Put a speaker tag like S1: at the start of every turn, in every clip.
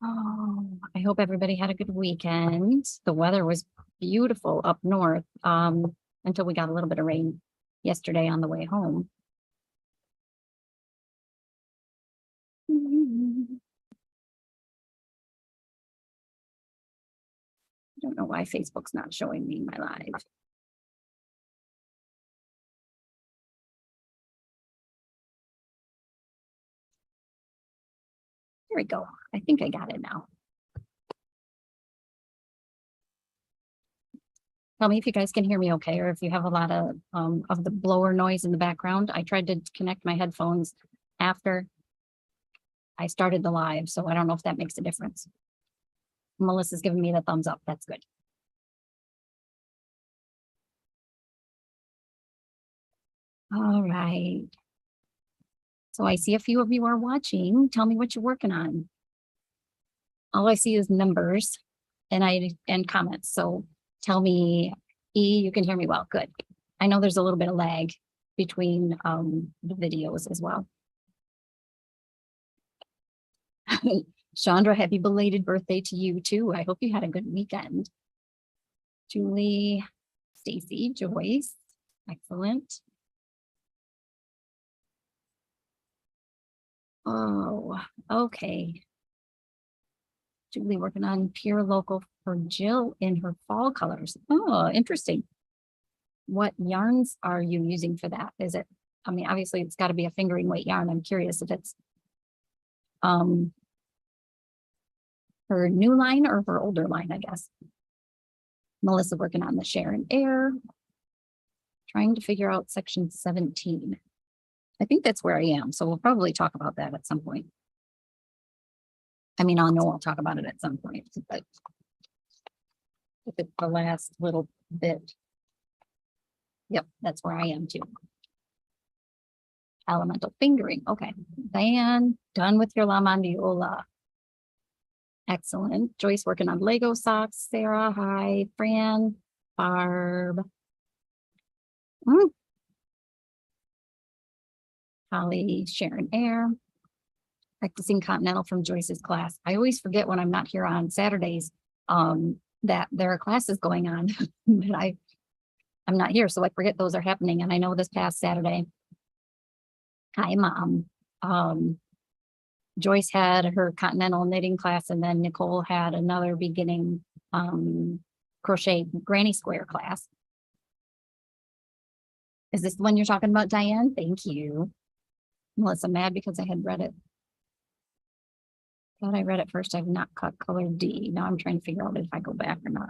S1: Oh, I hope everybody had a good weekend. The weather was beautiful up north, until we got a little bit of rain yesterday on the way home. I don't know why Facebook's not showing me my live. There we go. I think I got it now. Tell me if you guys can hear me okay, or if you have a lot of the blower noise in the background. I tried to connect my headphones after I started the live, so I don't know if that makes a difference. Melissa's giving me the thumbs up. That's good. All right. So I see a few of you are watching. Tell me what you're working on. All I see is numbers and comments. So tell me, E, you can hear me well. Good. I know there's a little bit of lag between the videos as well. Chandra, happy belated birthday to you too. I hope you had a good weekend. Julie, Stacy, Joyce, excellent. Oh, okay. Julie working on Pure Local for Jill in her fall colors. Oh, interesting. What yarns are you using for that? Is it, I mean, obviously it's got to be a fingering weight yarn. I'm curious if it's her new line or her older line, I guess. Melissa working on the Share and Air. Trying to figure out section 17. I think that's where I am. So we'll probably talk about that at some point. I mean, I'll talk about it at some point, but if it's the last little bit. Yep, that's where I am too. Elemental fingering. Okay. Diane, done with your La Mandiola. Excellent. Joyce working on Lego socks. Sarah, hi. Fran, Barb. Holly, Sharon Air. Practicing Continental from Joyce's class. I always forget when I'm not here on Saturdays that there are classes going on, but I'm not here, so I forget those are happening. And I know this past Saturday, hi, Mom. Joyce had her Continental knitting class, and then Nicole had another beginning crochet granny square class. Is this the one you're talking about, Diane? Thank you. Melissa, mad because I had read it. Thought I read it first. I've not cut color D. Now I'm trying to figure out if I go back or not.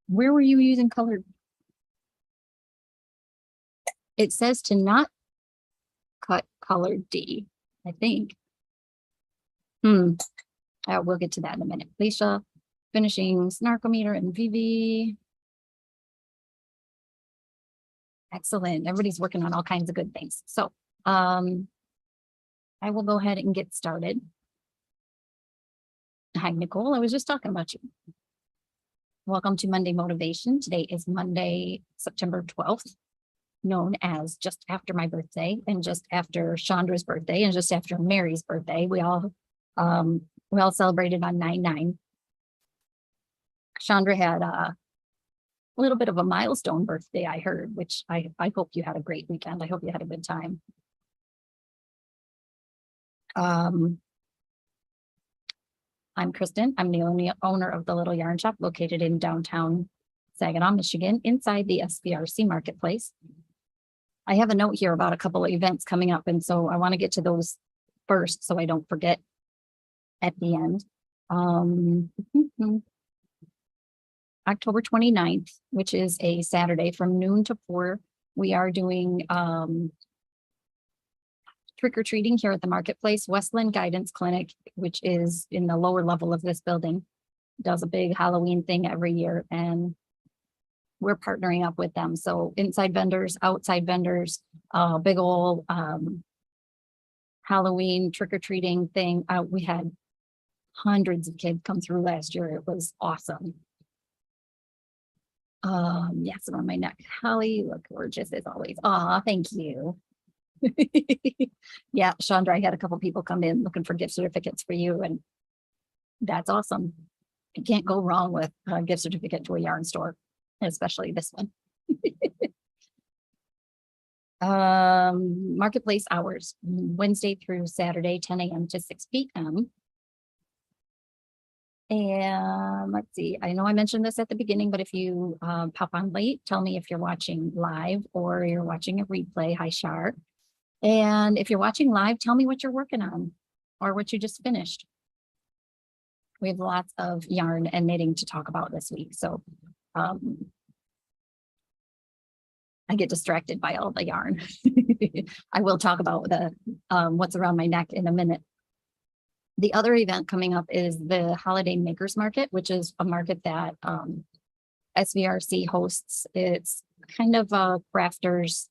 S1: Where were you using color? It says to not cut color D, I think. We'll get to that in a minute. Alicia, finishing Snarkometer and VV. Excellent. Everybody's working on all kinds of good things. So I will go ahead and get started. Hi, Nicole. I was just talking about you. Welcome to Monday Motivation. Today is Monday, September 12th, known as just after my birthday and just after Chandra's birthday and just after Mary's birthday. We all celebrated on 9/9. Chandra had a little bit of a milestone birthday, I heard, which I hope you had a great weekend. I hope you had a good time. I'm Kristen. I'm the owner of the Little Yarn Shop located in downtown Saginaw, Michigan, inside the SBRC Marketplace. I have a note here about a couple of events coming up, and so I want to get to those first so I don't forget at the end. October 29th, which is a Saturday from noon to 4, we are doing trick-or-treating here at the Marketplace. Westland Guidance Clinic, which is in the lower level of this building, does a big Halloween thing every year, and we're partnering up with them. So inside vendors, outside vendors, big old Halloween trick-or-treating thing. We had hundreds of kids come through last year. It was awesome. Yes, on my neck. Holly, look gorgeous as always. Aw, thank you. Yeah, Chandra, I had a couple people come in looking for gift certificates for you, and That's awesome. You can't go wrong with a gift certificate to a yarn store, especially this one. Marketplace hours, Wednesday through Saturday, 10 a.m. to 6 p.m. And let's see, I know I mentioned this at the beginning, but if you pop on late, tell me if you're watching live or you're watching a replay. Hi, Shar. And if you're watching live, tell me what you're working on or what you just finished. We have lots of yarn and knitting to talk about this week. So I get distracted by all the yarn. I will talk about the what's around my neck in a minute. The other event coming up is the Holiday Makers Market, which is a market that SVRC hosts. It's kind of a crafters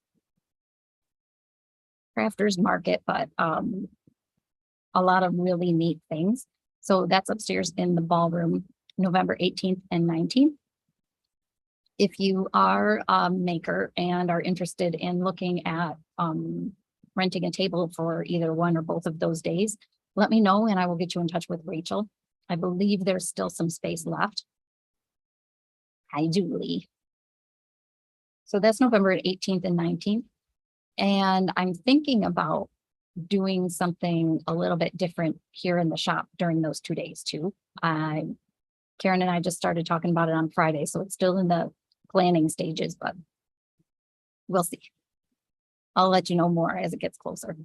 S1: market, but a lot of really neat things. So that's upstairs in the ballroom, November 18th and 19th. If you are a maker and are interested in looking at renting a table for either one or both of those days, let me know and I will get you in touch with Rachel. I believe there's still some space left. Hi, Julie. So that's November 18th and 19th. And I'm thinking about doing something a little bit different here in the shop during those 2 days too. Karen and I just started talking about it on Friday, so it's still in the planning stages, but we'll see. I'll let you know more as it gets closer.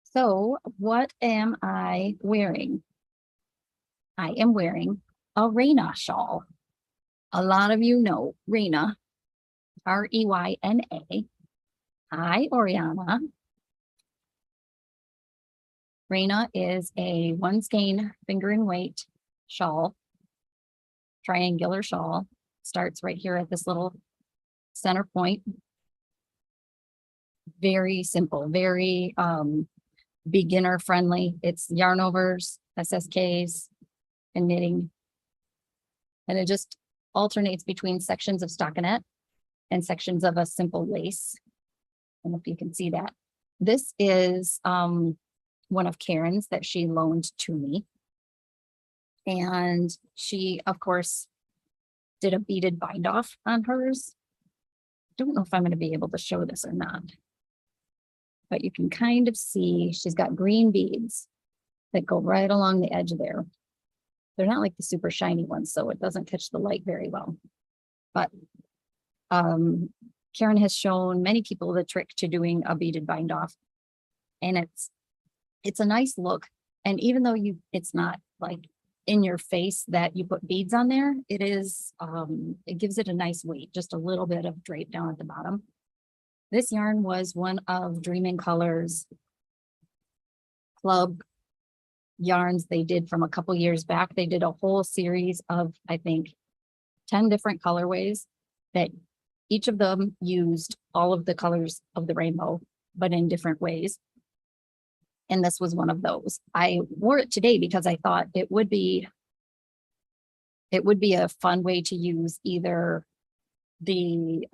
S1: So what am I wearing? I am wearing a Raina shawl. A lot of you know Raina, R-E-Y-N-A. Hi, Oriana. Raina is a one skein fingering weight shawl, triangular shawl. Starts right here at this little center point. Very simple, very beginner friendly. It's yarn overs, SSKs, and knitting. And it just alternates between sections of stockinette and sections of a simple lace. I don't know if you can see that. This is one of Karen's that she loaned to me. And she, of course, did a beaded bind off on hers. Don't know if I'm going to be able to show this or not. But you can kind of see she's got green beads that go right along the edge there. They're not like the super shiny ones, so it doesn't catch the light very well. But Karen has shown many people the trick to doing a beaded bind off. And it's a nice look. And even though it's not like in your face that you put beads on there, it is, it gives it a nice weight, just a little bit of drape down at the bottom. This yarn was one of Dreaming Colors club yarns they did from a couple years back. They did a whole series of, I think, 10 different colorways that each of them used all of the colors of the rainbow, but in different ways. And this was one of those. I wore it today because I thought it would be a fun way to use either the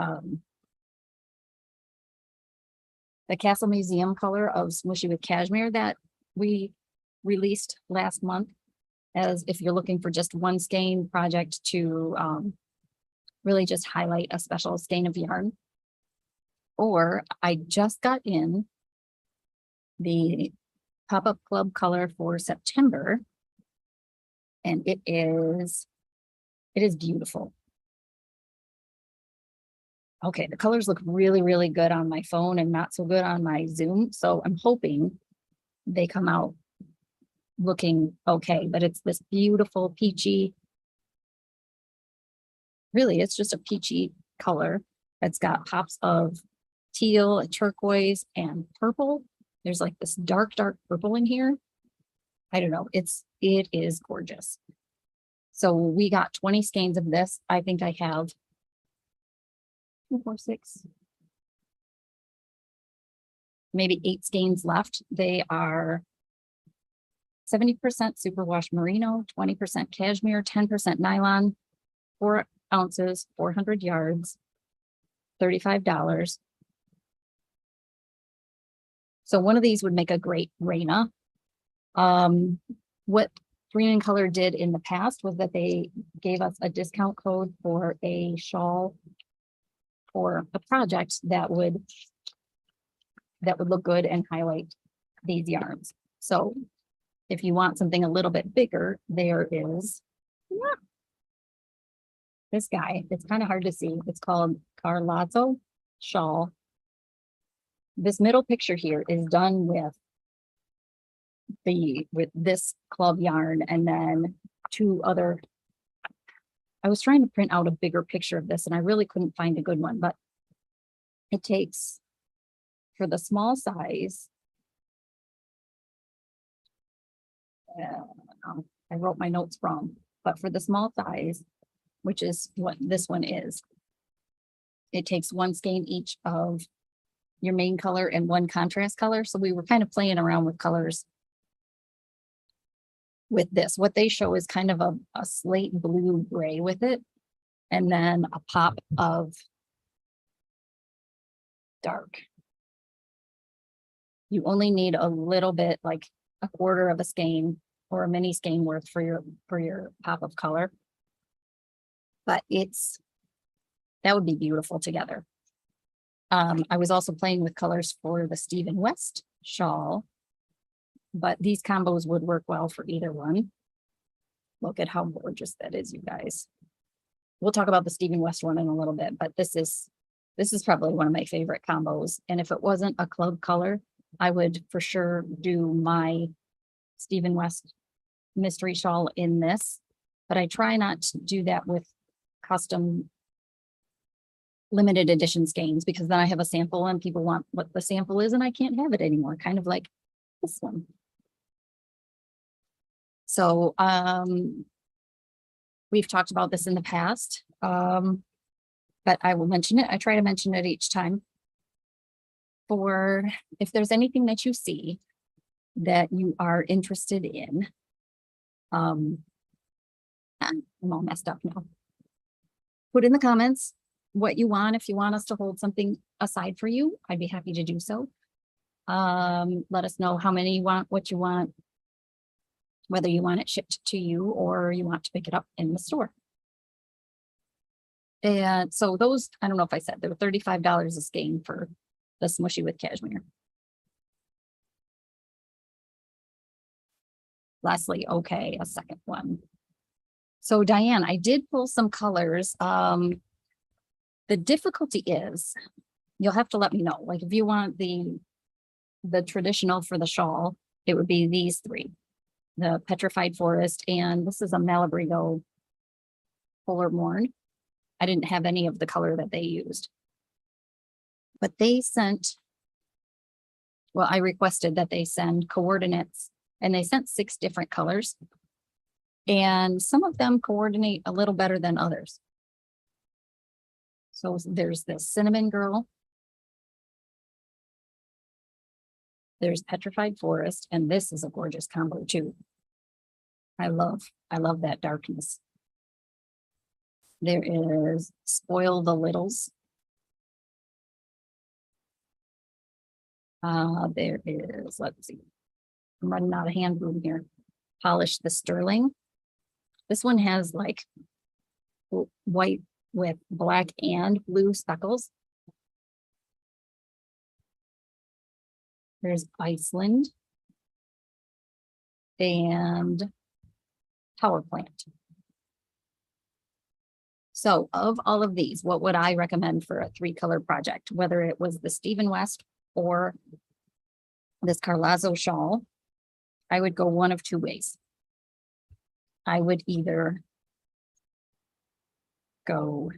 S1: Castle Museum color of Smooshy with Cashmere that we released last month, as if you're looking for just one skein project to really just highlight a special skein of yarn. Or I just got in the pop-up club color for September, and it is beautiful. Okay, the colors look really, really good on my phone and not so good on my Zoom. So I'm hoping they come out looking okay, but it's this beautiful peachy, really, it's just a peachy color. It's got pops of teal, turquoise, and purple. There's like this dark, dark purple in here. I don't know, it is gorgeous. So we got 20 skeins of this. I think I have 2, 4, 6, maybe 8 skeins left. They are 70% superwash merino, 20% cashmere, 10% nylon, 4 ounces, 400 yards, $35. So one of these would make a great Raina. what Green and Color did in the past was that they gave us a discount code for a shawl or a project that would look good and highlight these yarns. So if you want something a little bit bigger, there is this guy. It's kind of hard to see. It's called Carlazzo shawl. This middle picture here is done with this club yarn, and then two other. I was trying to print out a bigger picture of this and I really couldn't find a good one, but it takes, for the small size, I wrote my notes wrong, but for the small size, which is what this one is, it takes one skein each of your main color and one contrast color. So we were kind of playing around with colors with this. What they show is kind of a slate blue gray with it, and then a pop of dark. You only need a little bit, like a quarter of a skein or a mini skein worth for your pop of color. But that would be beautiful together. I was also playing with colors for the Stephen West shawl, but these combos would work well for either one. Look at how gorgeous that is, you guys. We'll talk about the Stephen West one in a little bit, but this is probably one of my favorite combos. And if it wasn't a club color, I would for sure do my Stephen West mystery shawl in this, but I try not to do that with custom limited edition skeins, because then I have a sample and people want what the sample is and I can't have it anymore, kind of like this one. So we've talked about this in the past, but I will mention it. I try to mention it each time. For if there's anything that you see that you are interested in, I'm all messed up now. Put in the comments what you want. If you want us to hold something aside for you, I'd be happy to do so. Let us know how many you want, what you want, whether you want it shipped to you or you want to pick it up in the store. And so those, I don't know if I said, they were $35 a skein for the Smushy with Cashmere. Lastly, okay, a second one. So Diane, I did pull some colors. The difficulty is, you'll have to let me know. Like if you want the traditional for the shawl, it would be these three. The Petrified Forest, and this is a Malabrigo Polar Morn. I didn't have any of the color that they used. But they sent, well, I requested that they send coordinates, and they sent 6 different colors. And some of them coordinate a little better than others. So there's this Cinnamon Girl. There's Petrified Forest, and this is a gorgeous combo too. I love that darkness. There is Spoil the Littles. There is, let's see, I'm running out of hand room here. Polish the Sterling. This one has like white with black and blue speckles. There's Iceland and Power Plant. So of all of these, what would I recommend for a 3-color project, whether it was the Stephen West or this Carlazzo shawl? I would go one of 2 ways. I would either go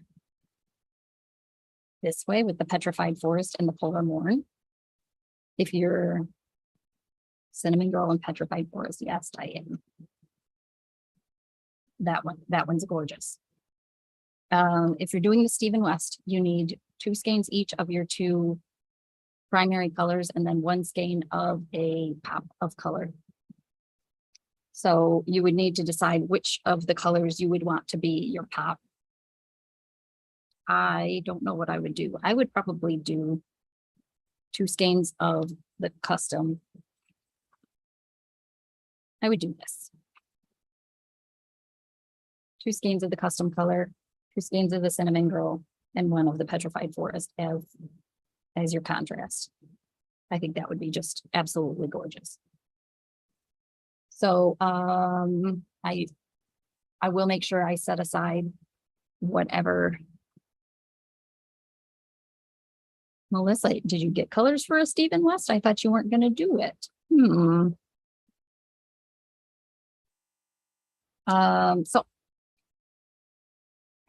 S1: this way with the Petrified Forest and the Polar Morn. If you're Cinnamon Girl and Petrified Forest, yes, I am. That one's gorgeous. If you're doing the Stephen West, you need 2 skeins each of your 2 primary colors, and then 1 skein of a pop of color. So you would need to decide which of the colors you would want to be your pop. I don't know what I would do. I would probably do 2 skeins of the custom. I would do this. 2 skeins of the custom color, 2 skeins of the cinnamon girl, and 1 of the petrified forest as your contrast. I think that would be just absolutely gorgeous. So I will make sure I set aside whatever. Melissa, did you get colors for a Stephen West? I thought you weren't going to do it. So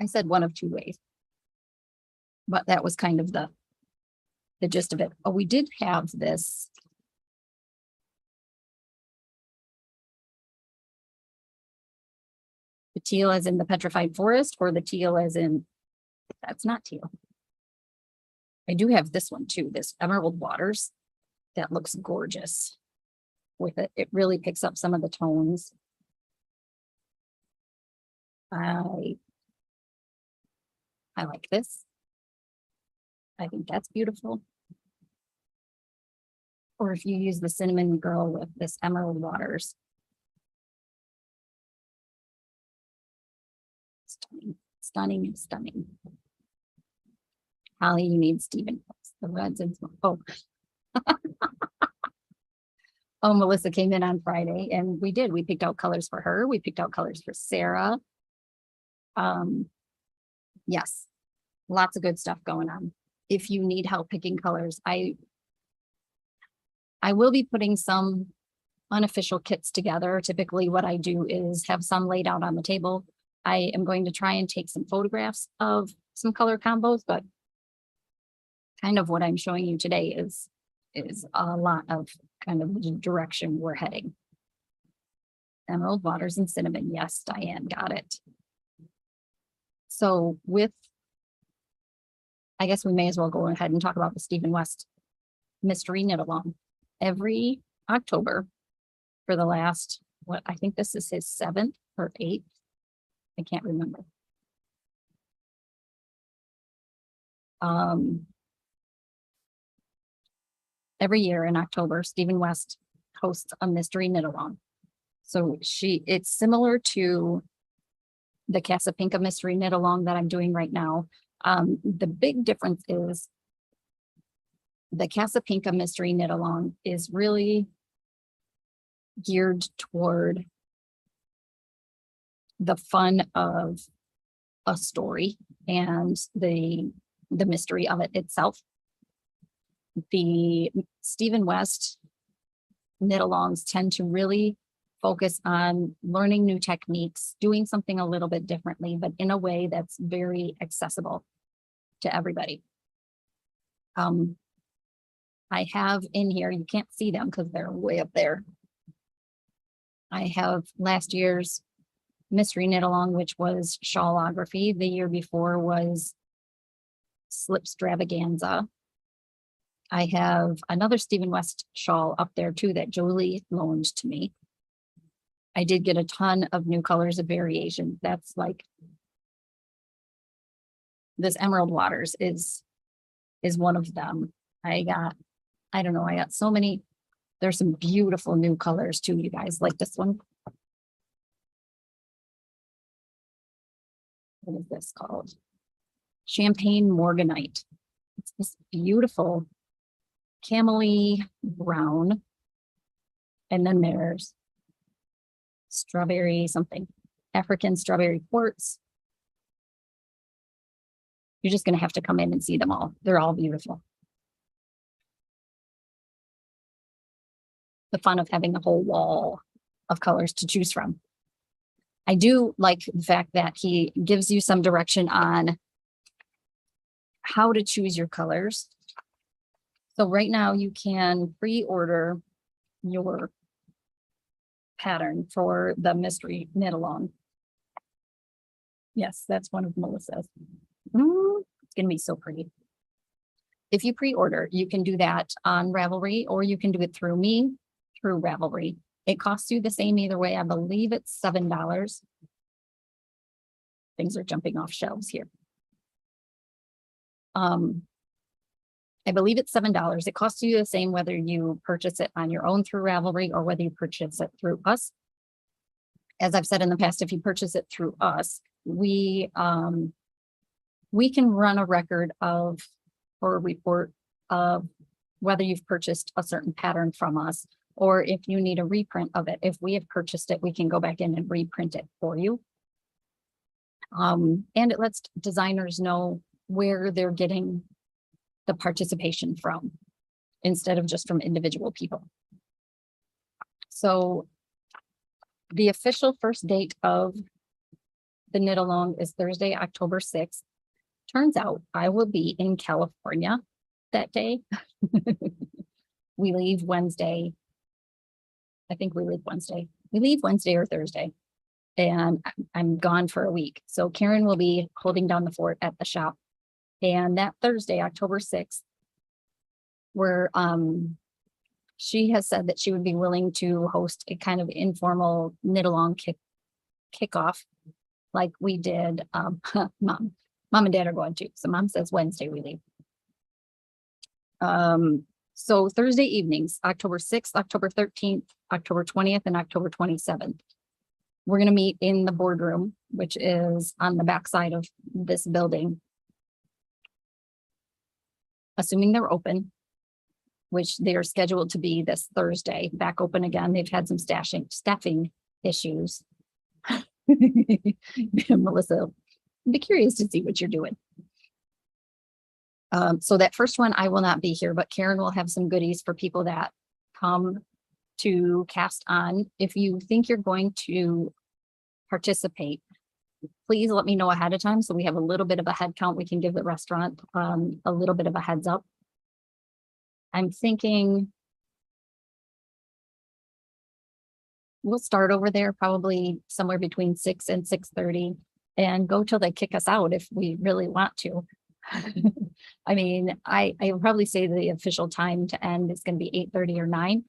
S1: I said one of 2 ways, but that was kind of the gist of it. Oh, we did have this. The teal as in the petrified forest, or the teal as in, that's not teal. I do have this one too, this Emerald Waters. That looks gorgeous with it. It really picks up some of the tones. I like this. I think that's beautiful. Or if you use the cinnamon girl with this Emerald Waters. Stunning, stunning, stunning. Holly, you need Stephen. The reds and oh. Oh, Melissa came in on Friday and we picked out colors for her. We picked out colors for Sarah. Yes, lots of good stuff going on. If you need help picking colors, I will be putting some unofficial kits together. Typically what I do is have some laid out on the table. I am going to try and take some photographs of some color combos, but kind of what I'm showing you today is a lot of kind of the direction we're heading. Emerald Waters and cinnamon. Yes, Diane got it. So I guess we may as well go ahead and talk about the Stephen West mystery knit along. Every October for the last, I think this is his 7th or 8th. I can't remember. Every year in October, Stephen West hosts a mystery knit along. So it's similar to the Casapinka mystery knit along that I'm doing right now. The big difference is the Casapinka mystery knit along is really geared toward the fun of a story and the mystery of it itself. The Stephen West knit alongs tend to really focus on learning new techniques, doing something a little bit differently, but in a way that's very accessible to everybody. I have in here, you can't see them because they're way up there. I have last year's mystery knit along, which was shawlography. The year before was slipstravaganza. I have another Stephen West shawl up there too that Jolie loaned to me. I did get a ton of new colors of variation. That's like this Emerald Waters is one of them. I got so many. There's some beautiful new colors too, you guys, like this one. What is this called? Champagne Morganite. It's this beautiful camely brown. And then there's strawberry something, African strawberry quartz. You're just going to have to come in and see them all. They're all beautiful. The fun of having a whole wall of colors to choose from. I do like the fact that he gives you some direction on how to choose your colors. So right now you can pre-order your pattern for the mystery knit along. Yes, that's one of Melissa's. It's gonna be so pretty. If you pre-order, you can do that on Ravelry, or you can do it through me, through Ravelry. It costs you the same either way. I believe it's $7. Things are jumping off shelves here. I believe it's $7. It costs you the same whether you purchase it on your own through Ravelry or whether you purchase it through us. as I've said in the past, if you purchase it through us, we can run a record of or a report of whether you've purchased a certain pattern from us, or if you need a reprint of it. If we have purchased it, we can go back in and reprint it for you. And it lets designers know where they're getting the participation from instead of just from individual people. So the official first date of the knit along is Thursday, October 6th. Turns out I will be in California that day. We leave Wednesday. I think we leave Wednesday. We leave Wednesday or Thursday, and I'm gone for a week. So Karen will be holding down the fort at the shop. And that Thursday, October 6th, where she has said that she would be willing to host a kind of informal knit along kickoff like we did. Mom and Dad are going to. So Mom says Wednesday we leave. So Thursday evenings, October 6th, October 13th, October 20th, and October 27th. We're going to meet in the boardroom, which is on the backside of this building. Assuming they're open, which they are scheduled to be this Thursday, back open again. They've had some staffing issues. Melissa, I'd be curious to see what you're doing. So that first one, I will not be here, but Karen will have some goodies for people that come to cast on. If you think you're going to participate, please let me know ahead of time so we have a little bit of a head count. We can give the restaurant a little bit of a heads up. I'm thinking we'll start over there probably somewhere between 6 and 6:30 and go till they kick us out if we really want to. I mean, I would probably say the official time to end is going to be 8:30 or 9,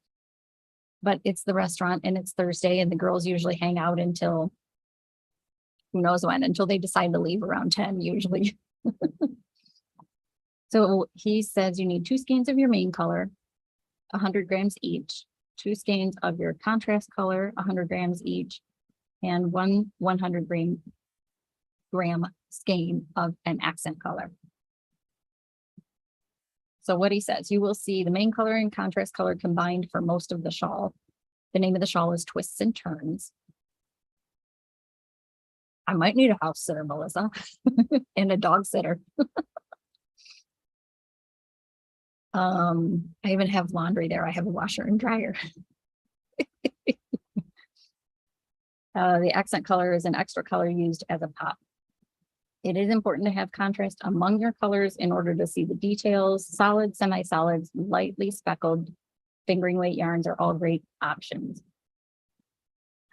S1: but it's the restaurant and it's Thursday and the girls usually hang out until who knows when, until they decide to leave around 10 usually. So he says you need 2 skeins of your main color, 100 grams each, 2 skeins of your contrast color, 100 grams each, and 100 gram skein of an accent color. So what he says, you will see the main color and contrast color combined for most of the shawl. The name of the shawl is Twists and Turns. I might need a house sitter, Melissa, and a dog sitter. I even have laundry there. I have a washer and dryer. The accent color is an extra color used as a pop. It is important to have contrast among your colors in order to see the details. Solids, semi-solids, lightly speckled fingering weight yarns are all great options.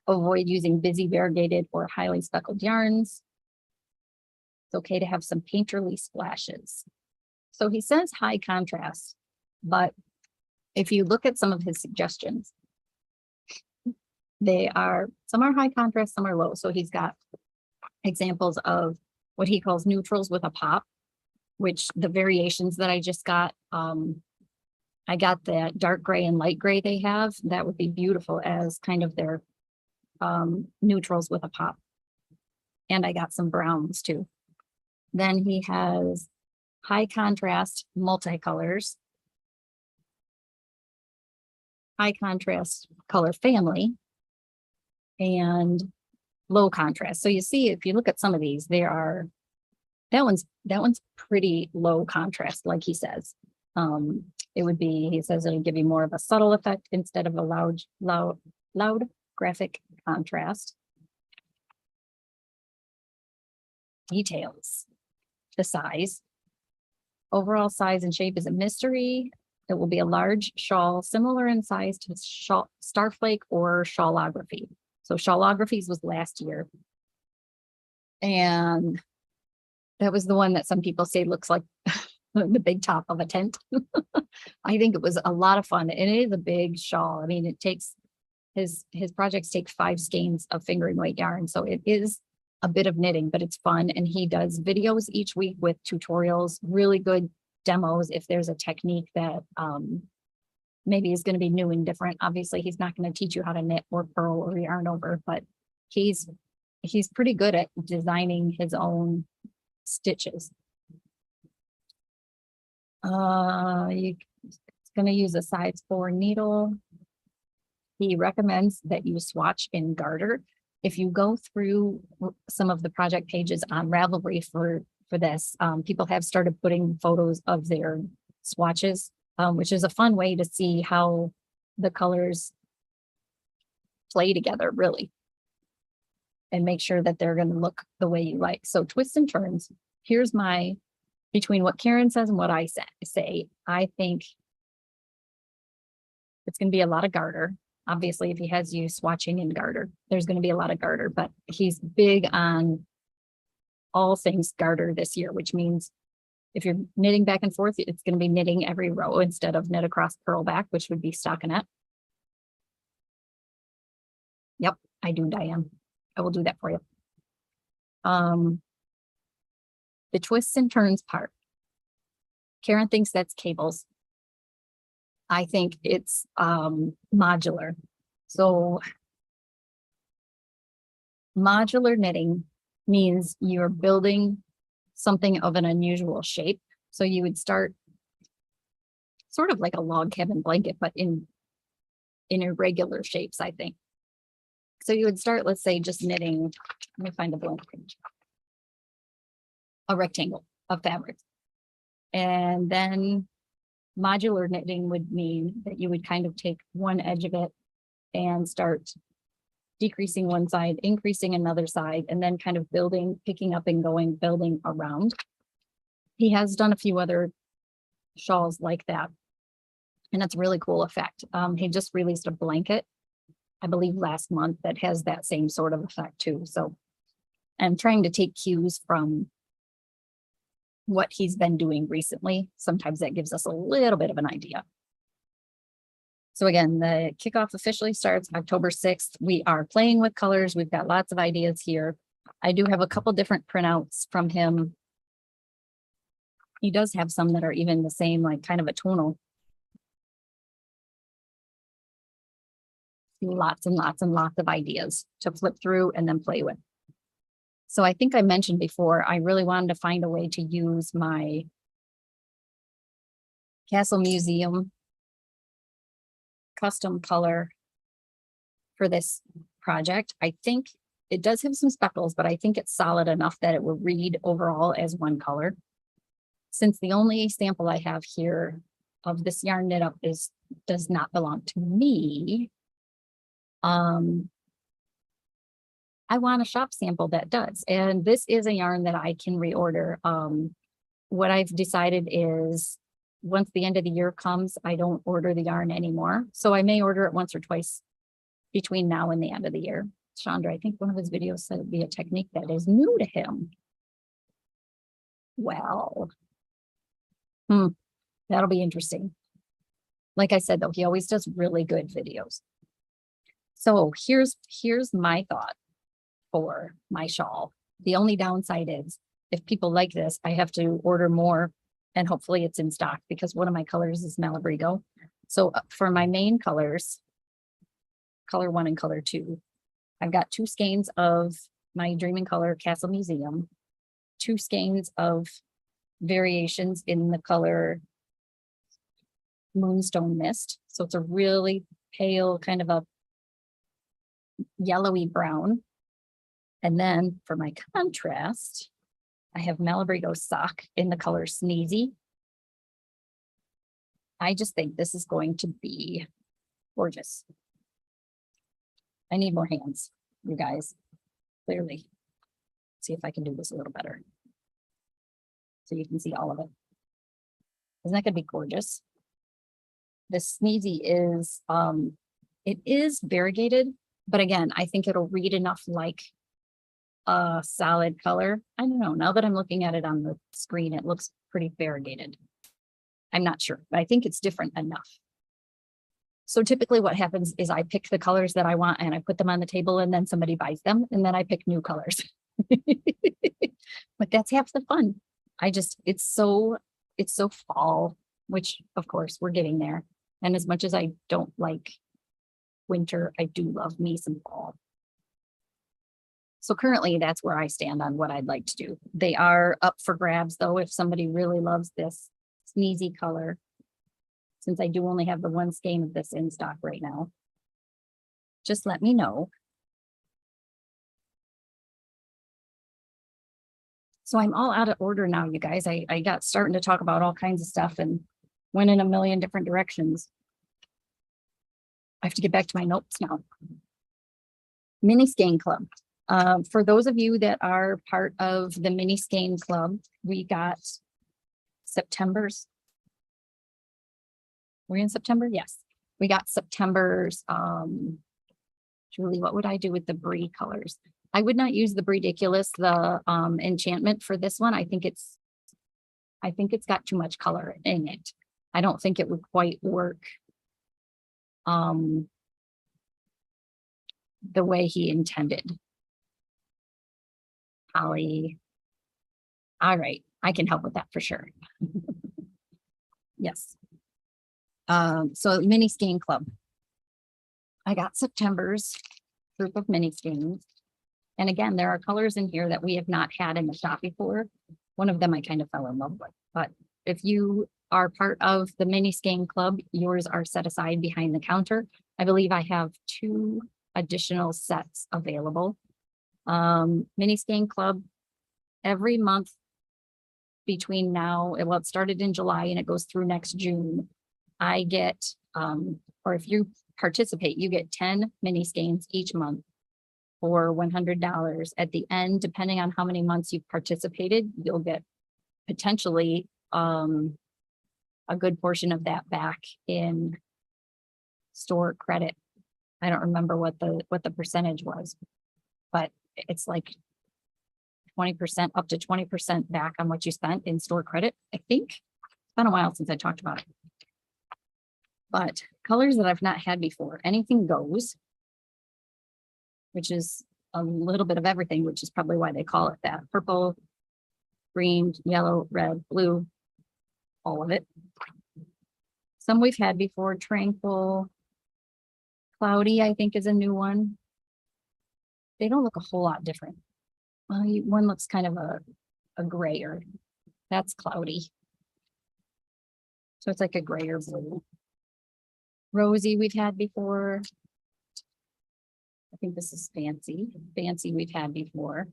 S1: Avoid using busy variegated or highly speckled yarns. It's okay to have some painterly splashes. So he says high contrast, but if you look at some of his suggestions, some are high contrast, some are low. So he's got examples of what he calls neutrals with a pop, which the variations that I just got, I got that dark gray and light gray they have. That would be beautiful as kind of their neutrals with a pop. And I got some browns too. Then he has high contrast multicolors, high contrast color family, and low contrast. So you see, if you look at some of these, that one's pretty low contrast, like he says. It would be, he says it'll give you more of a subtle effect instead of a loud graphic contrast. Details, the size. Overall size and shape is a mystery. It will be a large shawl, similar in size to Starflake or Shawlography. So Shawlography's was last year. And that was the one that some people say looks like the big top of a tent. I think it was a lot of fun. And it is a big shawl. I mean, it takes, his projects take 5 skeins of fingering weight yarn. So it is a bit of knitting, but it's fun. And he does videos each week with tutorials, really good demos. If there's a technique that maybe is going to be new and different, obviously he's not going to teach you how to knit or purl or yarn over, but He's pretty good at designing his own stitches. It's going to use a size 4 needle. He recommends that you swatch in garter. If you go through some of the project pages on Ravelry for this, people have started putting photos of their swatches, which is a fun way to see how the colors play together, really, and make sure that they're going to look the way you like. So twists and turns. Here's my, between what Karen says and what I say, I think it's going to be a lot of garter. Obviously, if he has you swatching in garter, there's going to be a lot of garter, but he's big on all things garter this year, which means if you're knitting back and forth, it's going to be knitting every row instead of knit across purl back, which would be stockinette. Yep, I do, Diane. I will do that for you. The twists and turns part. Karen thinks that's cables. I think it's modular. So modular knitting means you're building something of an unusual shape. So you would start sort of like a log cabin blanket, but in irregular shapes, I think. So you would start, let's say, just knitting, let me find a blank page, a rectangle of fabric. And then modular knitting would mean that you would kind of take one edge of it and start decreasing one side, increasing another side, and then kind of building, picking up and going, building around. He has done a few other shawls like that, and it's a really cool effect. He just released a blanket, I believe last month, that has that same sort of effect too. So I'm trying to take cues from what he's been doing recently. Sometimes that gives us a little bit of an idea. So again, the kickoff officially starts October 6th. We are playing with colors. We've got lots of ideas here. I do have a couple different printouts from him. He does have some that are even the same, like kind of a tonal. Lots and lots and lots of ideas to flip through and then play with. So I think I mentioned before, I really wanted to find a way to use my Castle Museum custom color for this project. I think it does have some speckles, but I think it's solid enough that it will read overall as one color. Since the only sample I have here of this yarn knit up does not belong to me, I want a shop sample that does. And this is a yarn that I can reorder. What I've decided is once the end of the year comes, I don't order the yarn anymore. So I may order it once or twice between now and the end of the year. Chandra, I think one of his videos said it'd be a technique that is new to him. Well, that'll be interesting. Like I said, though, he always does really good videos. So here's my thought for my shawl. The only downside is if people like this, I have to order more and hopefully it's in stock because one of my colors is Malabrigo. So for my main colors, color 1 and color 2, I've got 2 skeins of my Dreaming Color Castle Museum, 2 skeins of variations in the color Moonstone Mist. So it's a really pale kind of a yellowy brown. And then for my contrast, I have Malabrigo Sock in the color Sneezy. I just think this is going to be gorgeous. I need more hands, you guys, clearly. See if I can do this a little better. So you can see all of it. Isn't that gonna be gorgeous? The Sneezy is, it is variegated, but again, I think it'll read enough like a solid color. I don't know. Now that I'm looking at it on the screen, it looks pretty variegated. I'm not sure, but I think it's different enough. So typically what happens is I pick the colors that I want and I put them on the table and then somebody buys them and then I pick new colors. But that's half the fun. It's so fall, which of course we're getting there. And as much as I don't like winter, I do love me some fall. So currently that's where I stand on what I'd like to do. They are up for grabs though, if somebody really loves this sneezy color. Since I do only have the one skein of this in stock right now, just let me know. So I'm all out of order now, you guys. I got starting to talk about all kinds of stuff and went in a million different directions. I have to get back to my notes now. Mini Skein Club. For those of you that are part of the Mini Skein Club, we got September's. We're in September? Yes. We got September's, Julie, what would I do with the Brie colors? I would not use the Ridiculous, the enchantment for this one. I think it's got too much color in it. I don't think it would quite work the way he intended. Holly. All right, I can help with that for sure. Yes. So Mini Skein Club. I got September's group of mini skeins. And again, there are colors in here that we have not had in the shop before. One of them I kind of fell in love with, but if you are part of the Mini Skein Club, yours are set aside behind the counter. I believe I have 2 additional sets available. Mini Skein Club, every month between now, well, it started in July and it goes through next June. I get, or if you participate, you get 10 mini skeins each month for $100. At the end, depending on how many months you've participated, you'll get potentially a good portion of that back in store credit. I don't remember what the percentage was, but it's like 20%, up to 20% back on what you spent in store credit. I think it's been a while since I talked about it. But colors that I've not had before, anything goes, which is a little bit of everything, which is probably why they call it that. Purple, green, yellow, red, blue, all of it. Some we've had before, Tranquil, Cloudy, I think is a new one. They don't look a whole lot different. One looks kind of a grayer. That's Cloudy. So it's like a grayer blue. Rosy we've had before. I think this is Fancy. Fancy we've had before.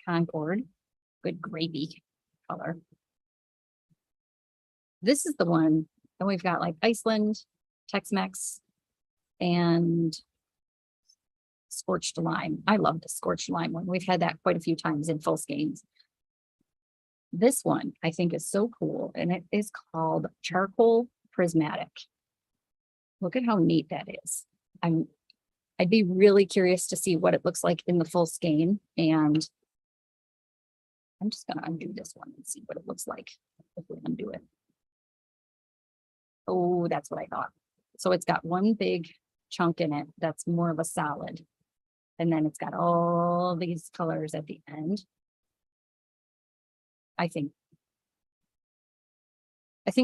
S1: Concord, good gravy color. This is the one that we've got like Iceland, Tex-Mex, and Scorched Lime. I love the Scorched Lime one. We've had that quite a few times in full skeins. This one I think is so cool, and it is called Charcoal Prismatic. Look at how neat that is. I'd be really curious to see what it looks like in the full skein, and I'm just gonna undo this one and see what it looks like if we undo it. Oh, that's what I thought. So it's got one big chunk in it that's more of a solid, and then it's got all these colors at the end. I think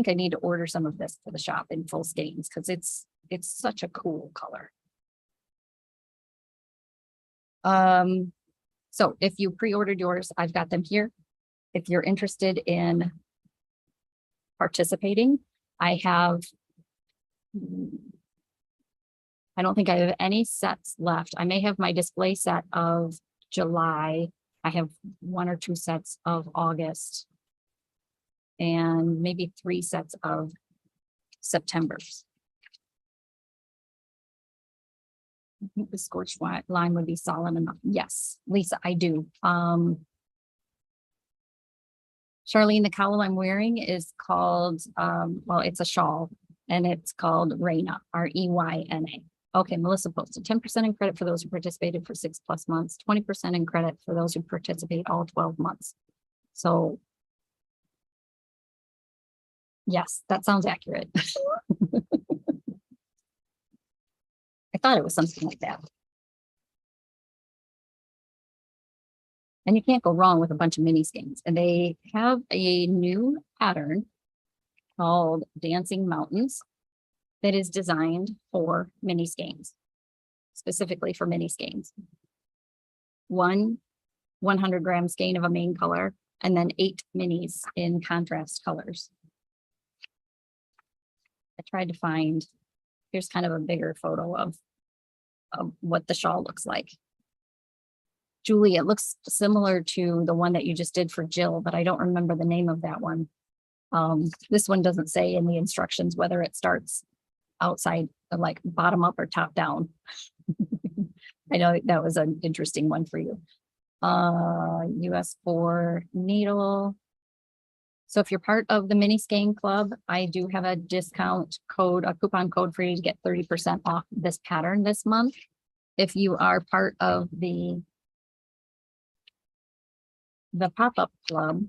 S1: I need to order some of this for the shop in full skeins because it's such a cool color. So if you pre-ordered yours, I've got them here. If you're interested in participating, I don't think I have any sets left. I may have my display set of July. I have 1 or 2 sets of August and maybe 3 sets of September's. I think the Scorched Lime would be solid enough. Yes, Lisa, I do. Charlene, the cowl I'm wearing is called, well, it's a shawl, and it's called Reyna, R-E-Y-N-A. Okay, Melissa posted 10% in credit for those who participated for 6+ months, 20% in credit for those who participate all 12 months. So yes, that sounds accurate. I thought it was something like that. And you can't go wrong with a bunch of mini skeins. And they have a new pattern called Dancing Mountains that is designed for mini skeins. specifically for mini skeins. One 100-gram skein of a main color, and then 8 minis in contrast colors. I tried to find, here's kind of a bigger photo of what the shawl looks like. Julie, it looks similar to the one that you just did for Jill, but I don't remember the name of that one. This one doesn't say in the instructions whether it starts outside, like bottom up or top down. I know that was an interesting one for you. US 4 needle. So if you're part of the mini skein club, I do have a discount code, a coupon code for you to get 30% off this pattern this month. If you are part of the pop-up club,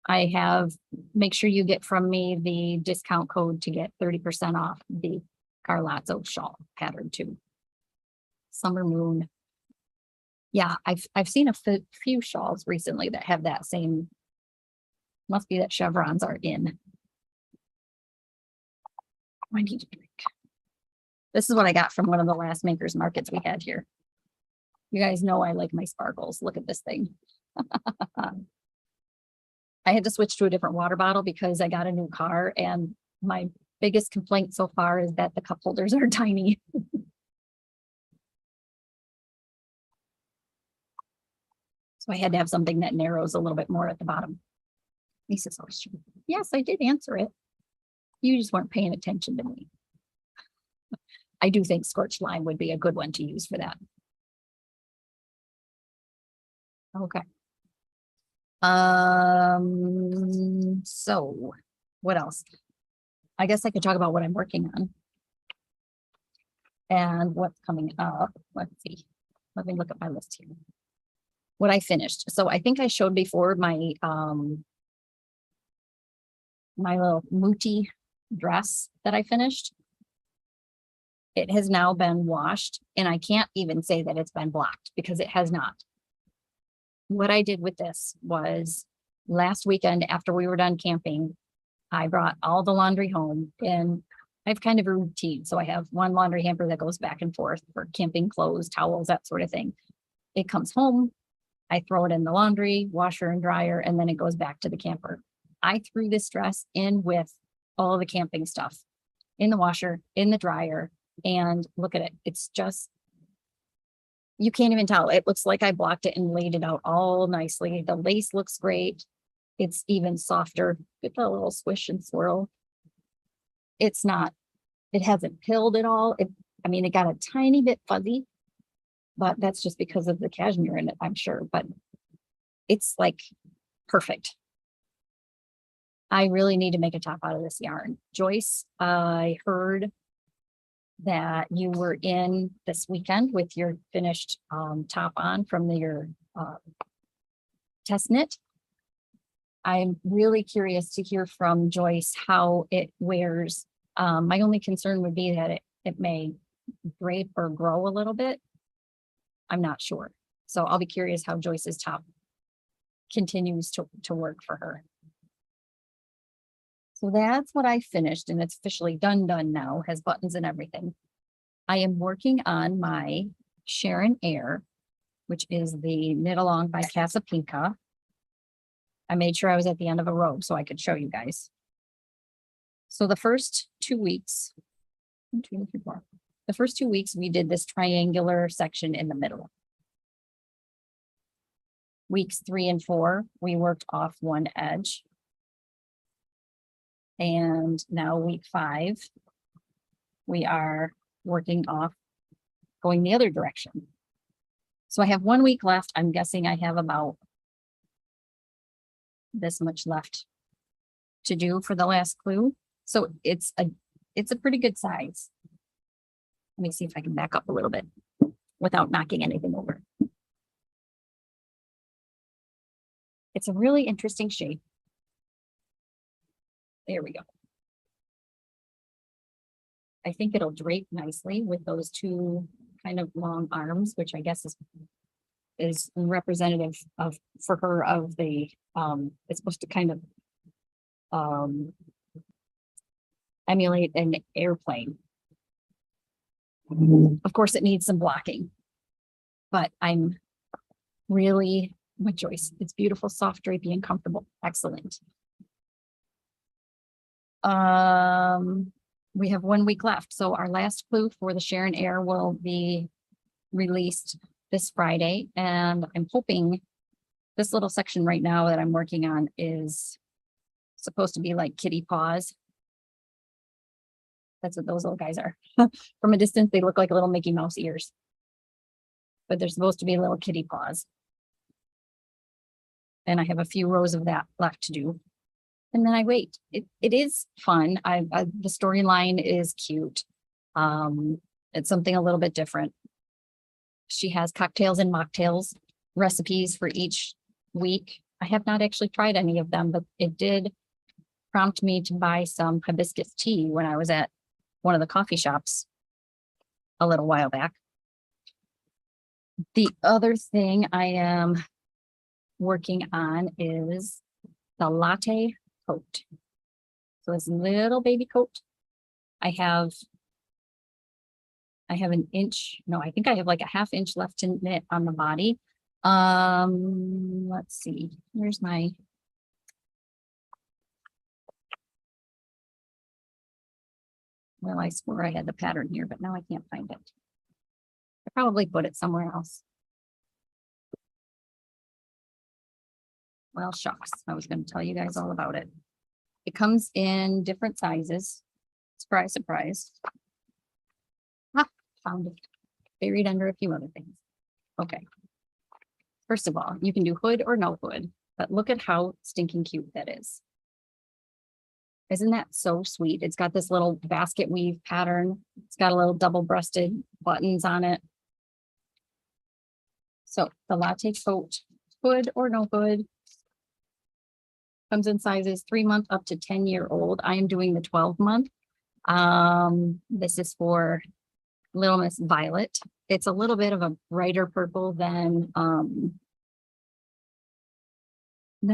S1: I have, make sure you get from me the discount code to get 30% off the Carlazzo shawl pattern too. Summer Moon. Yeah, I've seen a few shawls recently that have that same, must be that chevrons are in. I need a drink. This is what I got from one of the last makers markets we had here. You guys know I like my sparkles. Look at this thing. I had to switch to a different water bottle because I got a new car, and my biggest complaint so far is that the cup holders are tiny. So I had to have something that narrows a little bit more at the bottom. Lisa's always true. Yes, I did answer it. You just weren't paying attention to me. I do think scorched lime would be a good one to use for that. Okay. So what else? I guess I could talk about what I'm working on and what's coming up. Let's see. Let me look at my list here. What I finished. So I think I showed before my my little Muti dress that I finished. It has now been washed, and I can't even say that it's been blocked because it has not. What I did with this was last weekend after we were done camping, I brought all the laundry home, and I have kind of a routine. So I have one laundry hamper that goes back and forth for camping clothes, towels, that sort of thing. It comes home, I throw it in the laundry, washer and dryer, and then it goes back to the camper. I threw this dress in with all the camping stuff in the washer, in the dryer, and look at it. It's just, you can't even tell. It looks like I blocked it and laid it out all nicely. The lace looks great. It's even softer. Get that little swish and swirl. It's not, it hasn't pilled at all. I mean, it got a tiny bit fuzzy, but that's just because of the cashmere in it, I'm sure. But it's like perfect. I really need to make a top out of this yarn. Joyce, I heard that you were in this weekend with your finished top on from your test knit. I'm really curious to hear from Joyce how it wears. My only concern would be that it may drape or grow a little bit. I'm not sure. So I'll be curious how Joyce's top continues to work for her. So that's what I finished, and it's officially done now, has buttons and everything. I am working on my Sharon Air, which is the knit along by Casapinka. I made sure I was at the end of a row so I could show you guys. So the first 2 weeks, 1, 2, 3, 4. The first 2 weeks we did this triangular section in the middle. Weeks 3 and 4, we worked off one edge. And now week 5, we are working off, going the other direction. So I have 1 week left. I'm guessing I have about this much left to do for the last clue. So it's a pretty good size. Let me see if I can back up a little bit without knocking anything over. It's a really interesting shape. There we go. I think it'll drape nicely with those two kind of long arms, which I guess is representative of, for her, of the, it's supposed to kind of emulate an airplane. Of course, it needs some blocking, but I'm really, my choice. It's beautiful, soft, drapey, and comfortable. Excellent. We have 1 week left. So our last clue for the Sharon Air will be released this Friday. And I'm hoping this little section right now that I'm working on is supposed to be like kitty paws. That's what those little guys are. From a distance, they look like little Mickey Mouse ears, but they're supposed to be little kitty paws. And I have a few rows of that left to do. And then I wait. It is fun. The storyline is cute. It's something a little bit different. She has cocktails and mocktails recipes for each week. I have not actually tried any of them, but it did prompt me to buy some hibiscus tea when I was at one of the coffee shops a little while back. The other thing I am working on is the latte coat. So this little baby coat, I have an inch, no, I think I have like a 1/2 inch left to knit on the body. Let's see, where's my, well, I swore I had the pattern here, but now I can't find it. I probably put it somewhere else. Well, shucks, I was going to tell you guys all about it. It comes in different sizes. Surprise, surprise. Ah, found it. Buried under a few other things. Okay. First of all, you can do hood or no hood, but look at how stinking cute that is. Isn't that so sweet? It's got this little basket weave pattern. It's got a little double-breasted buttons on it. So the latte coat, hood or no hood, comes in sizes 3-month up to 10-year-old. I am doing the 12-month. This is for Little Miss Violet. It's a little bit of a brighter purple than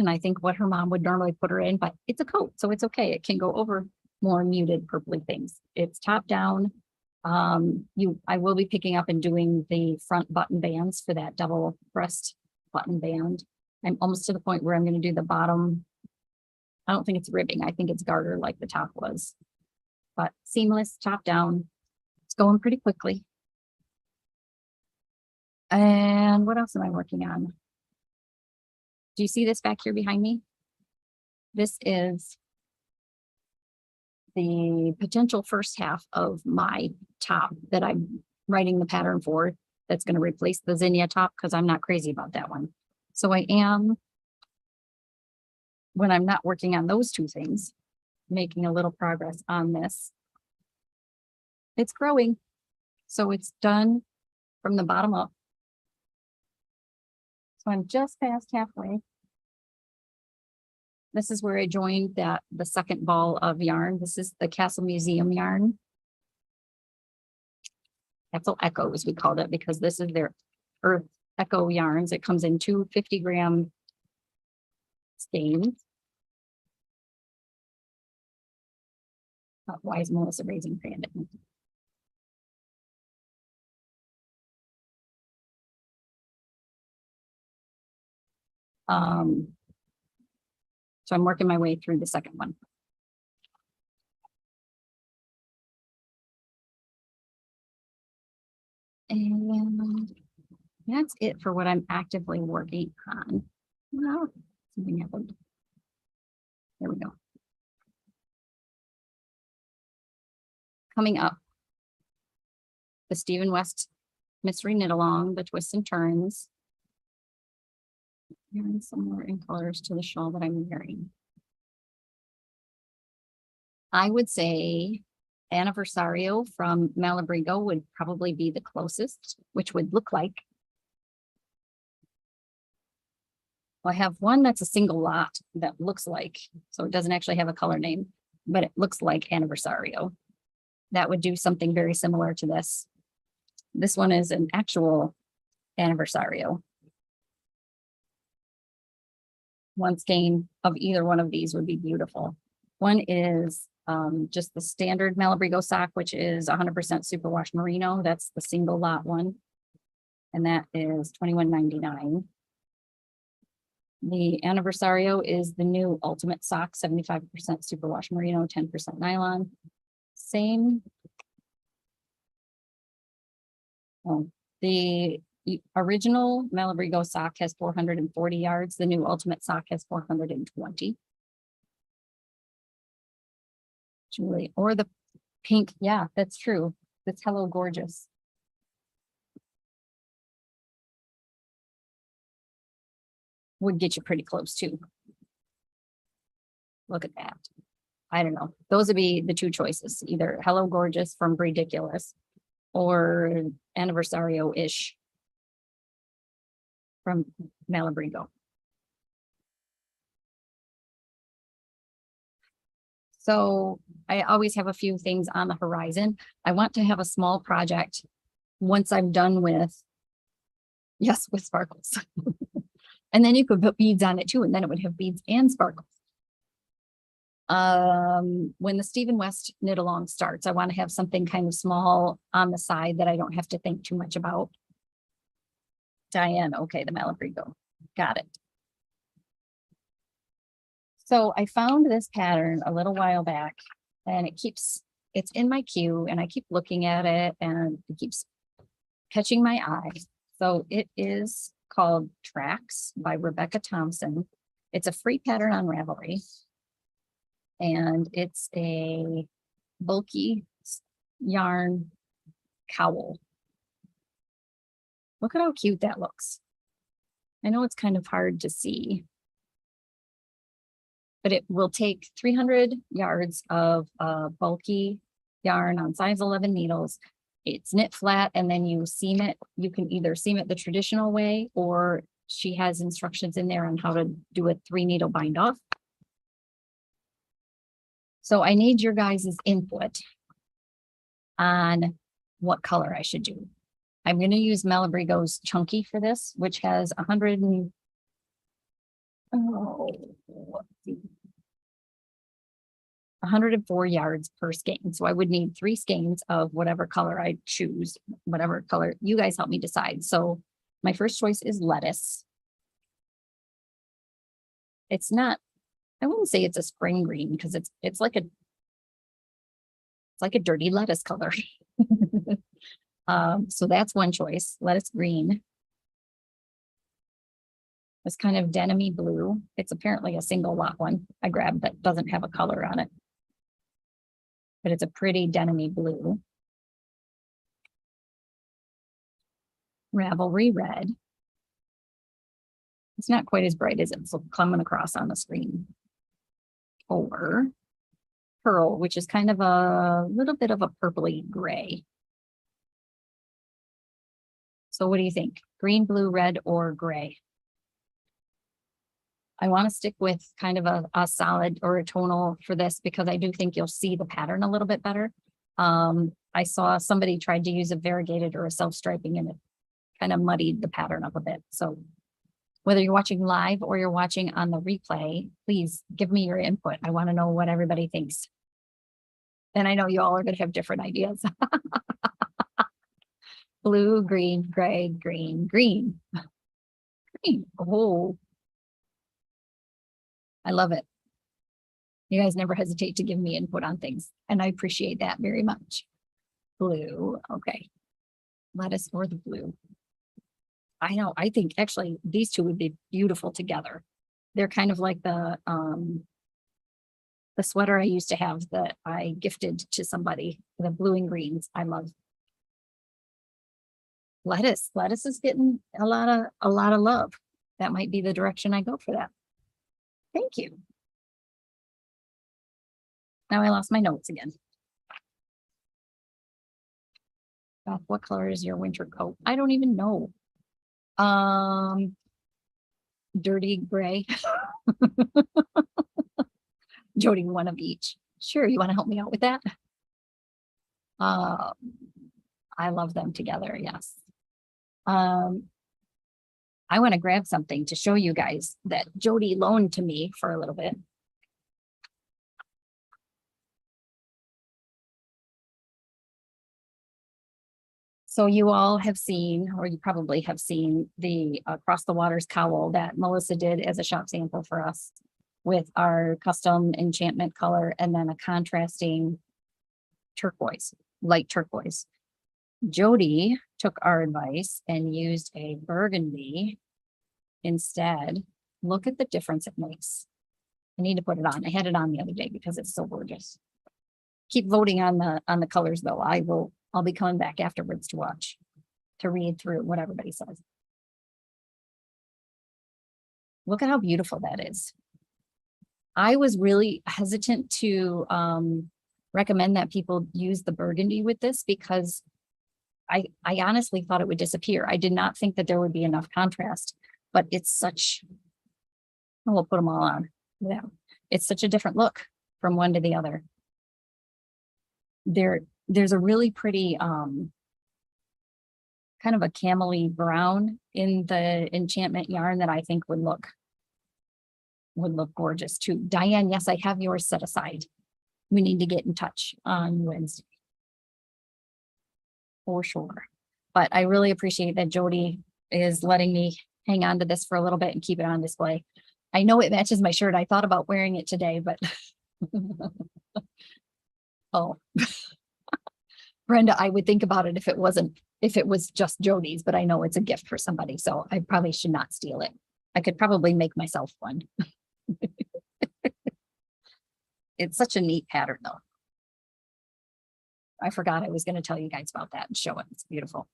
S1: I think what her mom would normally put her in, but it's a coat, so it's okay. It can go over more muted purpley things. It's top down. I will be picking up and doing the front button bands for that double breast button band. I'm almost to the point where I'm going to do the bottom. I don't think it's ribbing. I think it's garter like the top was, but seamless, top down. It's going pretty quickly. And what else am I working on? Do you see this back here behind me? This is the potential first half of my top that I'm writing the pattern for. That's going to replace the zinnia top because I'm not crazy about that one. So I am, when I'm not working on those two things, making a little progress on this. It's growing. So it's done from the bottom up. So I'm just past halfway. This is where I joined the second ball of yarn. This is the Castle Museum yarn. Castle Echoes, we called it, because this is their Earth Echo yarns. It comes in 2 50-gram skeins. Why is Melissa raising her hand? So I'm working my way through the second one. And that's it for what I'm actively working on. Well, something happened. There we go. Coming up, the Stephen West Mystery Knit Along, the twists and turns. And some more in colors to the shawl that I'm wearing. I would say Anniversario from Malabrigo would probably be the closest, which would look like. Well, I have one that's a single lot that looks like, so it doesn't actually have a color name, but it looks like Anniversario. That would do something very similar to this. This one is an actual Anniversario. One skein of either one of these would be beautiful. One is just the standard Malabrigo sock, which is 100% superwash merino. That's the single lot one. And that is $21.99. The Anniversario is the new ultimate sock, 75% superwash merino, 10% nylon. Same. The original Malabrigo sock has 440 yards. The new ultimate sock has 420. Julie, or the pink. Yeah, that's true. That's Hello Gorgeous. Would get you pretty close too. Look at that. I don't know. Those would be the two choices, either Hello Gorgeous from Ridiculous or Anniversario-ish from Malabrigo. So I always have a few things on the horizon. I want to have a small project once I'm done with, yes, with sparkles. And then you could put beads on it too, and then it would have beads and sparkles. When the Stephen West knit along starts, I want to have something kind of small on the side that I don't have to think too much about. Diane, okay, the Malabrigo, got it. So I found this pattern a little while back, and it's in my queue, and I keep looking at it, and it keeps catching my eye. So it is called Tracks by Rebecca Thompson. It's a free pattern on Ravelry. And it's a bulky yarn cowl. Look at how cute that looks. I know it's kind of hard to see, but it will take 300 yards of bulky yarn on size 11 needles. It's knit flat, and then you seam it. You can either seam it the traditional way, or she has instructions in there on how to do a 3-needle bind off. So I need your guys' input on what color I should do. I'm going to use Malabrigo's Chunky for this, which has 104 yards per skein. So I would need 3 skeins of whatever color I choose, whatever color. You guys help me decide. So my first choice is lettuce. It's not, I wouldn't say it's a spring green, because it's like a dirty lettuce color. So that's one choice. Lettuce green. It's kind of denim-y blue. It's apparently a single lot one I grabbed that doesn't have a color on it, but it's a pretty denim-y blue. Ravelry red. It's not quite as bright as it's coming across on the screen. Or pearl, which is kind of a little bit of a purpley gray. So what do you think? Green, blue, red, or gray? I want to stick with kind of a solid or a tonal for this, because I do think you'll see the pattern a little bit better. I saw somebody tried to use a variegated or a self-striping, and it kind of muddied the pattern up a bit. So whether you're watching live or you're watching on the replay, please give me your input. I want to know what everybody thinks. And I know you all are going to have different ideas. Blue, green, gray, green, green. Green. Oh, I love it. You guys never hesitate to give me input on things, and I appreciate that very much. Blue, okay. Lettuce or the blue. I know, I think actually these two would be beautiful together. They're kind of like the sweater I used to have that I gifted to somebody, the blue and greens. I love lettuce. Lettuce is getting a lot of love. That might be the direction I go for that. Thank you. Now I lost my notes again. Beth, what color is your winter coat? I don't even know. Dirty gray. Jody, one of each. Sure, you want to help me out with that? I love them together, yes. I want to grab something to show you guys that Jody loaned to me for a little bit. So you all have seen, or you probably have seen the Across the Waters cowl that Melissa did as a shop sample for us with our custom enchantment color and then a contrasting turquoise, light turquoise. Jody took our advice and used a burgundy instead. Look at the difference it makes. I need to put it on. I had it on the other day because it's so gorgeous. Keep voting on the colors though. I'll be coming back afterwards to watch, to read through what everybody says. Look at how beautiful that is. I was really hesitant to recommend that people use the burgundy with this because I honestly thought it would disappear. I did not think that there would be enough contrast, but it's such, we'll put them all on. Yeah, it's such a different look from one to the other. There's a really pretty kind of a camely brown in the enchantment yarn that I think would look gorgeous too. Diane, yes, I have yours set aside. We need to get in touch on Wednesday. For sure. But I really appreciate that Jody is letting me hang on to this for a little bit and keep it on display. I know it matches my shirt. I thought about wearing it today, but oh. Brenda, I would think about it if it was just Jody's, but I know it's a gift for somebody, so I probably should not steal it. I could probably make myself one. It's such a neat pattern though. I forgot I was going to tell you guys about that and show it. It's beautiful.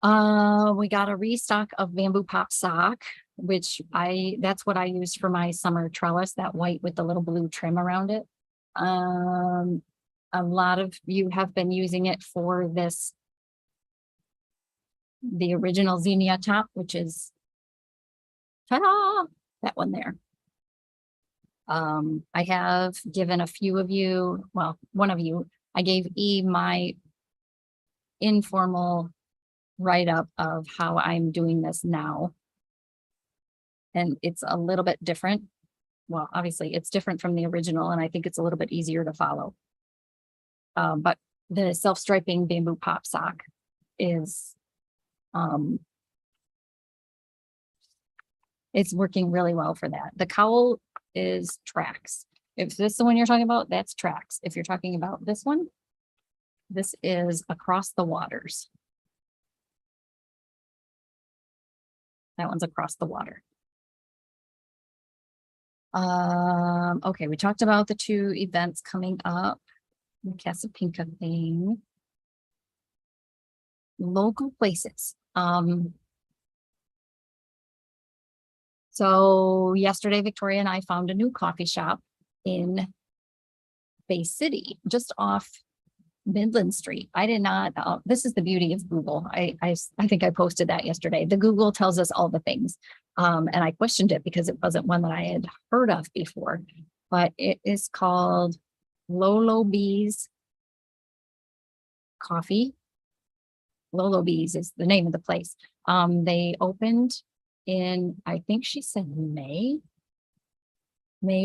S1: We got a restock of bamboo pop sock, which that's what I used for my summer trellis, that white with the little blue trim around it. A lot of you have been using it for this, the original zinnia top, which is ta-da, that one there. I have given a few of you, well, one of you, I gave E my informal write-up of how I'm doing this now. And it's a little bit different. Well, obviously it's different from the original, and I think it's a little bit easier to follow. But the self-striping bamboo pop sock is, it's working really well for that. The cowl is Tracks. If this is the one you're talking about, that's Tracks. If you're talking about this one, this is Across the Waters. That one's Across the Water. Okay, we talked about the 2 events coming up. The Casapinka thing. Local places. So yesterday, Victoria and I found a new coffee shop in Bay City, just off Midland Street. I did not, this is the beauty of Google. I think I posted that yesterday. The Google tells us all the things. And I questioned it because it wasn't one that I had heard of before, but it is called Lolo Bees Coffee. Lolo Bees is the name of the place. They opened in, I think she said May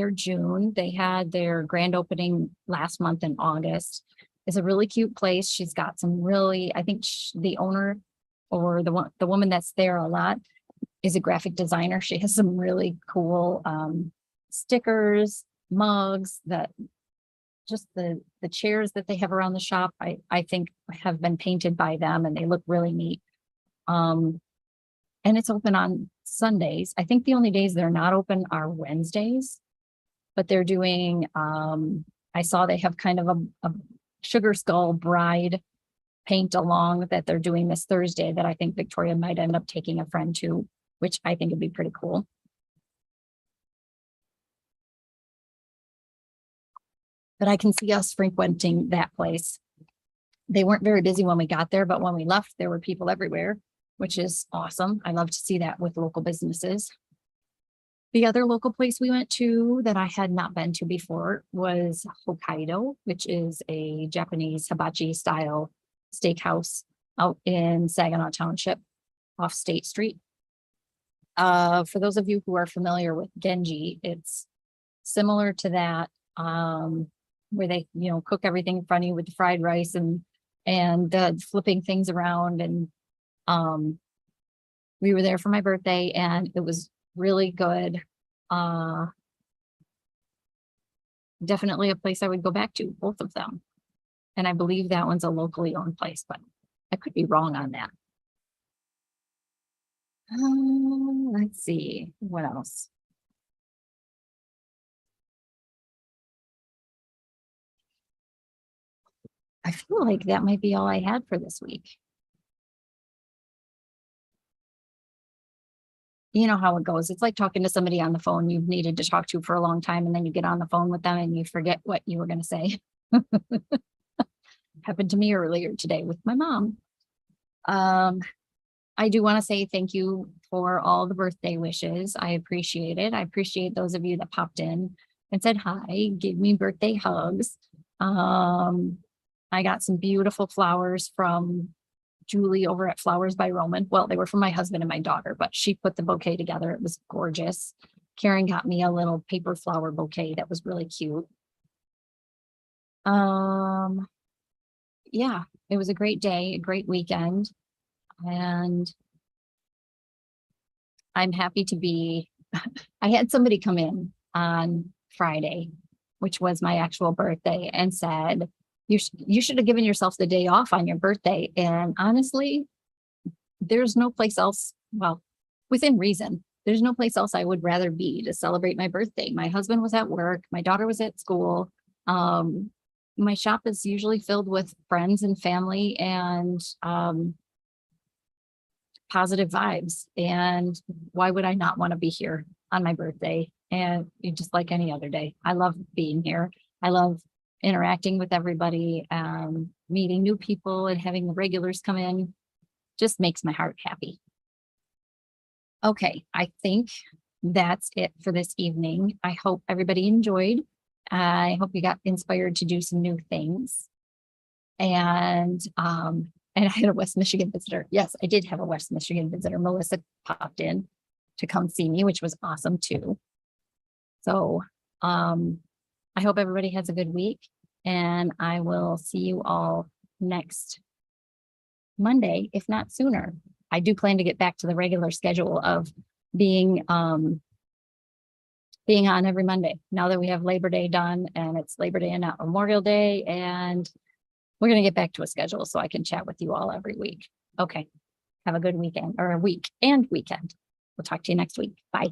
S1: or June. They had their grand opening last month in August. It's a really cute place. She's got some really, I think the owner or the woman that's there a lot is a graphic designer. She has some really cool stickers, mugs, that just the chairs that they have around the shop, I think have been painted by them and they look really neat. And it's open on Sundays. I think the only days they're not open are Wednesdays, but they're doing, I saw they have kind of a Sugar Skull bride paint along that they're doing this Thursday that I think Victoria might end up taking a friend to, which I think would be pretty cool. But I can see us frequenting that place. They weren't very busy when we got there, but when we left, there were people everywhere, which is awesome. I love to see that with local businesses. The other local place we went to that I had not been to before was Hokkaido, which is a Japanese hibachi style steakhouse out in Saginaw Township off State Street. For those of you who are familiar with Genji, it's similar to that, where they, cook everything in front of you with the fried rice and and flipping things around. And we were there for my birthday and it was really good. Definitely a place I would go back to, both of them. And I believe that one's a locally owned place, but I could be wrong on that. Let's see, what else? I feel like that might be all I had for this week. You know how it goes. It's like talking to somebody on the phone you've needed to talk to for a long time, and then you get on the phone with them and you forget what you were going to say. Happened to me earlier today with my mom. I do want to say thank you for all the birthday wishes. I appreciate it. I appreciate those of you that popped in and said hi, gave me birthday hugs. I got some beautiful flowers from Julie over at Flowers by Roman. Well, they were from my husband and my daughter, but she put the bouquet together. It was gorgeous. Karen got me a little paper flower bouquet that was really cute. Yeah, it was a great day, a great weekend. And I'm happy to be, I had somebody come in on Friday, which was my actual birthday, and said, you should have given yourself the day off on your birthday. And honestly, there's no place else, well, within reason, there's no place else I would rather be to celebrate my birthday. My husband was at work, my daughter was at school. My shop is usually filled with friends and family and positive vibes. And why would I not want to be here on my birthday? And just like any other day, I love being here. I love interacting with everybody, meeting new people and having the regulars come in. Just makes my heart happy. Okay, I think that's it for this evening. I hope everybody enjoyed. I hope you got inspired to do some new things. And I had a West Michigan visitor. Yes, I did have a West Michigan visitor. Melissa popped in to come see me, which was awesome too. So I hope everybody has a good week, and I will see you all next Monday, if not sooner. I do plan to get back to the regular schedule of being on every Monday now that we have Labor Day done, and it's Labor Day and not Memorial Day, and we're going to get back to a schedule so I can chat with you all every week. Okay. Have a good weekend, or a week and weekend. We'll talk to you next week. Bye.